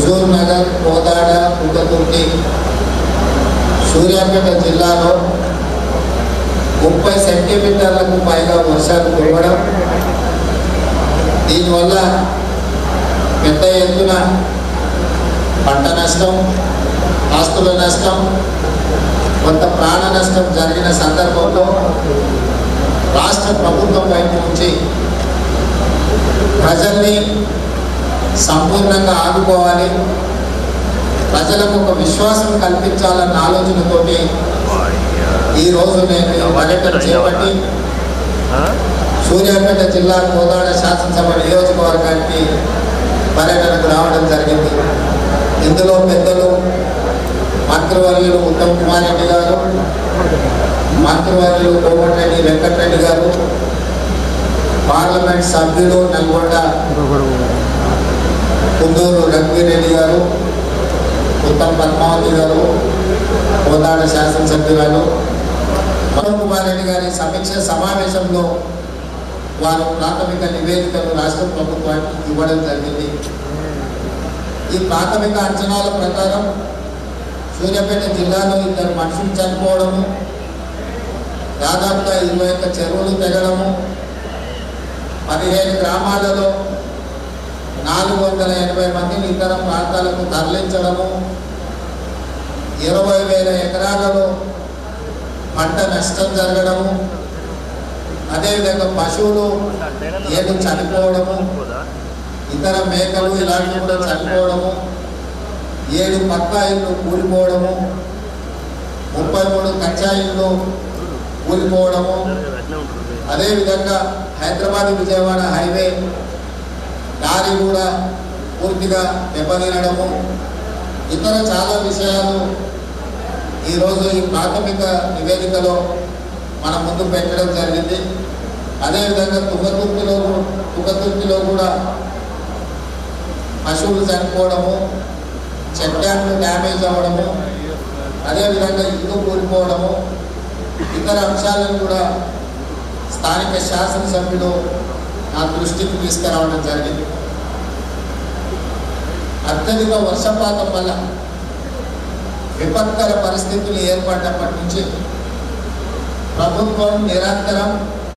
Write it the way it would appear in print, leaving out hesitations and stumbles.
హుజూర్ నగర్, కోదాడ, పుట్టతుర్తి, సూర్యాపేట జిల్లాలో 30 సెంటీమీటర్లకు పైగా వర్షాలు కురవడం, దీనివల్ల పెద్ద ఎత్తున పంట నష్టం, ఆస్తుల నష్టం, కొంత ప్రాణ నష్టం జరిగిన సందర్భంలో రాష్ట్ర ప్రభుత్వం వైపు నుంచి ప్రజల్ని సంపూర్ణంగా ఆదుకోవాలి, ప్రజలకు ఒక విశ్వాసం కల్పించాలన్న ఆలోచనతోటి ఈరోజు నేను పర్యటన చేపట్టి సూర్యాపేట జిల్లా కోదాడ శాసనసభ నియోజకవర్గానికి పర్యటనకు రావడం జరిగింది. ఇందులో పెద్దలు మంత్రివర్యులు ఉత్తమ్ కుమార్ రెడ్డి గారు, మంత్రివర్యులు కోమటిరెడ్డి వెంకటరెడ్డి గారు, పార్లమెంట్ సభ్యులు నల్గొండ కుందూరు రఘువీర్ రెడ్డి గారు, ఉత్తమ్ పద్మావతి గారు, కోదాడ శాసనసభ్యురాలు ఉత్తమ్ కుమార్ రెడ్డి గారి సమీక్ష సమావేశంలో వారు ప్రాథమిక నివేదికలు రాష్ట్ర ప్రభుత్వానికి ఇవ్వడం జరిగింది. ఈ ప్రాథమిక అంచనాల ప్రకారం సూర్యాపేట జిల్లాలో 2 మనుషులు చనిపోవడము, దాదాపుగా 21 చెరువులు తెగడము, 15 గ్రామాలలో 480 మందిని ఇతర ప్రాంతాలకు తరలించడము, 20,000 ఎకరాలలో పంట నష్టం జరగడము, అదేవిధంగా పశువులు ఏడు చనిపోవడము, ఇతర మేకలు ఇలాంటివి కూడా చనిపోవడము, 7 పక్కా ఇళ్ళు కూలిపోవడము, 33 కచ్చా ఇళ్ళు కూలిపోవడము, అదేవిధంగా హైదరాబాద్ విజయవాడ హైవే దారి కూడా పూర్తిగా దెబ్బతినడము, ఇతర చాలా విషయాలు ఈరోజు ఈ ప్రాథమిక నివేదికలో మన ముందు పెట్టడం జరిగింది. అదేవిధంగా తుంగతుర్తిలో కూడా పశువులు చనిపోవడము, చెక్ డ్యామ్లు డ్యామేజ్ అవ్వడము, అదేవిధంగా ఇల్లు కూలిపోవడము, ఇతర అంశాలను కూడా స్థానిక శాసనసభ్యులు నా దృష్టికి తీసుకురావడం జరిగింది. అత్యధిక వర్షపాతం వల్ల విపత్కర పరిస్థితులు ఏర్పడినప్పటి నుంచి ప్రభుత్వం నిరంతరం